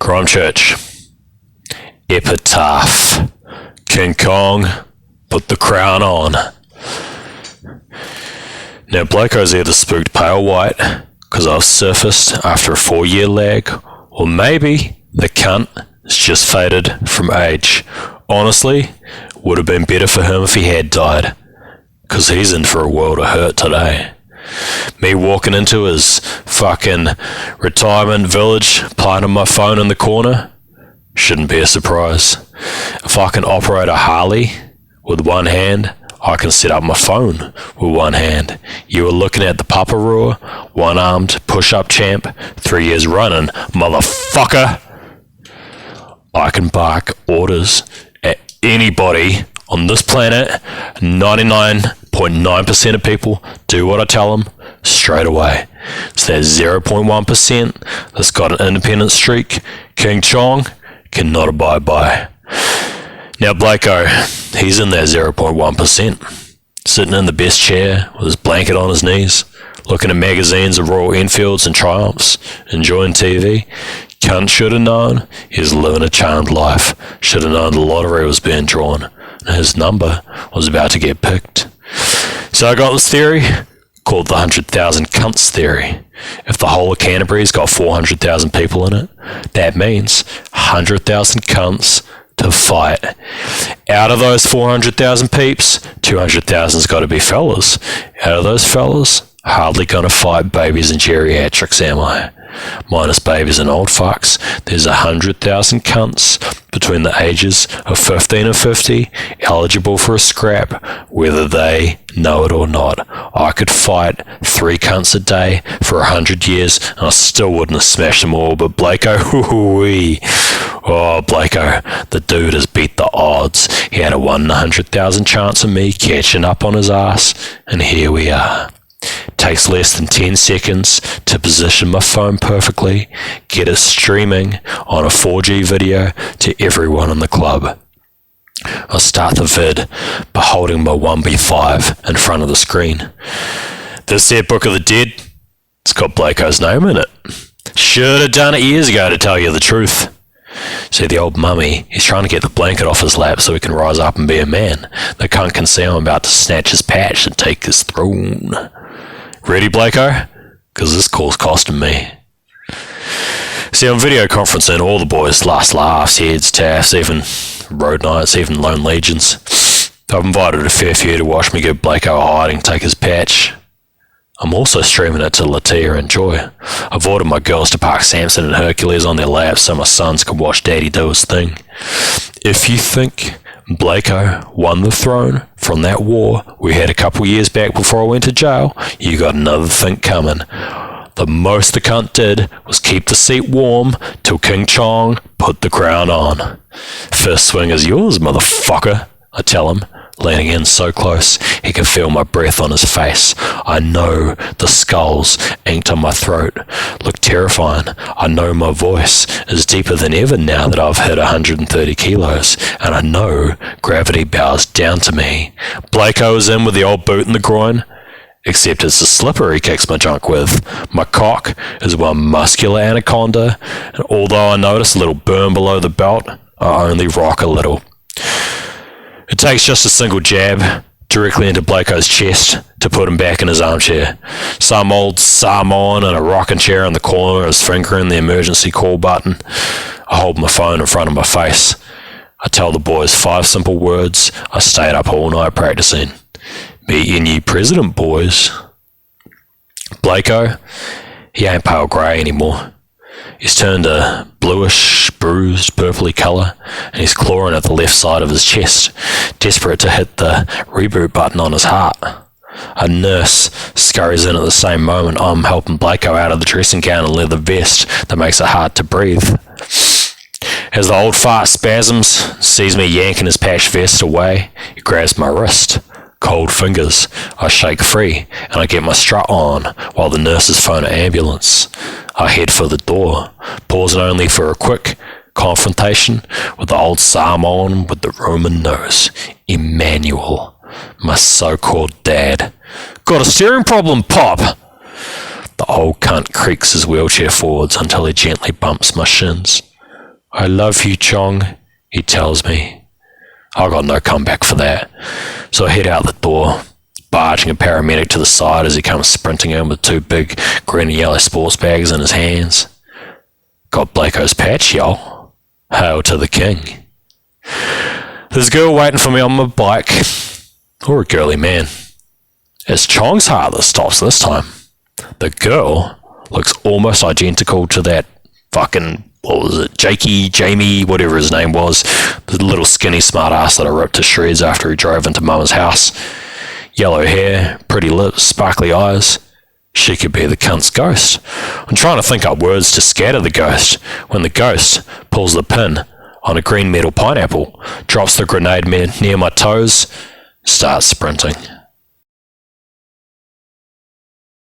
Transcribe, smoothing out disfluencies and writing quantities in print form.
Crimechurch. EPITAPH. King Kong, put the crown on. Now Blako's either spooked pale white because I've surfaced after a 4-year lag, or maybe the cunt is just faded from age. Honestly, would have been better for him if he had died, because he's in for a world of hurt today. Me walking into his fucking retirement village, planting my phone in the corner, shouldn't be a surprise. If I can operate a Harley with one hand, I can set up my phone with one hand. You were looking at the Papa Roar, one-armed push-up champ, 3 years running, motherfucker. I can bark orders at anybody on this planet. 99.9% of people do what I tell them straight away. It's that 0.1% that's got an independent streak King Chong cannot abide by. Now Blako, he's in that 0.1%, sitting in the best chair with his blanket on his knees, looking at magazines of Royal Enfields and Triumphs, enjoying TV. Cunt should have known he was living a charmed life, should have known the lottery was being drawn, and his number was about to get picked. So I got this theory, called the 100,000 cunts theory. If the whole of Canterbury's got 400,000 people in it, that means 100,000 cunts to fight. Out of those 400,000 peeps, 200,000's got to be fellas. Out of those fellas, hardly gonna fight babies and geriatrics, am I? Minus babies and old fucks, there's 100,000 cunts between the ages of 15 and 50 eligible for a scrap, whether they know it or not. I could fight 3 cunts a day for 100 years and I still wouldn't have smashed them all, but Blako, hoo-hoo-wee. Oh, Blako, the dude has beat the odds. He had a 1 in 100,000 chance of me catching up on his ass, and here we are. Takes less than 10 seconds to position my phone perfectly, get it streaming on a 4G video to everyone in the club. I start the vid by holding my 1B5 in front of the screen. This here Book of the Dead, it's got Blako's name in it. Should have done it years ago to tell you the truth. See, the old mummy, he's trying to get the blanket off his lap so he can rise up and be a man. The cunt can see I'm about to snatch his patch and take his throne. Ready, Blako? Because this call's costing me. See, I'm video conferencing all the boys, last laughs, heads, taffs, even road nights, even lone legions. I've invited a fair few to watch me give Blako a hiding, take his patch. I'm also streaming it to Latia and Joy. I've ordered my girls to park Samson and Hercules on their laps so my sons can watch Daddy do his thing. If you think Blako won the throne from that war we had a couple years back before I went to jail, you got another thing coming. The most the cunt did was keep the seat warm till King Chong put the crown on. First swing is yours, motherfucker, I tell him, leaning in so close he can feel my breath on his face. I know the skulls inked on my throat look terrifying. I know my voice is deeper than ever now that I've hit 130 kilos, and I know gravity bows down to me. Blako is in with the old boot in the groin, except it's the slipper he kicks my junk with. My cock is one muscular anaconda, and although I notice a little burn below the belt, I only rock a little. It takes just a single jab directly into Blako's chest to put him back in his armchair. Some old Samoan in a rocking chair in the corner is fingering the emergency call button. I hold my phone in front of my face. I tell the boys 5 simple words I stayed up all night practicing. Meet your new president, boys. Blako, he ain't pale grey anymore. He's turned a bluish, bruised, purpley colour, and he's clawing at the left side of his chest, desperate to hit the reboot button on his heart. A nurse scurries in at the same moment I'm helping Blako out of the dressing gown and leather vest that makes it hard to breathe. As the old fart spasms, sees me yanking his patch vest away, he grabs my wrist. Cold fingers. I shake free, and I get my strut on while the nurses phone an ambulance. I head for the door, pausing only for a quick confrontation with the old Samoan with the Roman nose, Emmanuel, my so-called dad. Got a steering problem, Pop! The old cunt creaks his wheelchair forwards until he gently bumps my shins. I love you, Chong, he tells me. I got no comeback for that, so I head out the door, barging a paramedic to the side as he comes sprinting in with 2 big green and yellow sports bags in his hands. Got Blako's patch, y'all. Hail to the king. There's a girl waiting for me on my bike, or a girly man. It's Chong's heart that stops this time. The girl looks almost identical to that fucking, what was it, Jamie, whatever his name was, the little skinny smartass that I ripped to shreds after he drove into Mama's house. Yellow hair, pretty lips, sparkly eyes. She could be the cunt's ghost. I'm trying to think up words to scatter the ghost when the ghost pulls the pin on a green metal pineapple, drops the grenade near my toes, starts sprinting.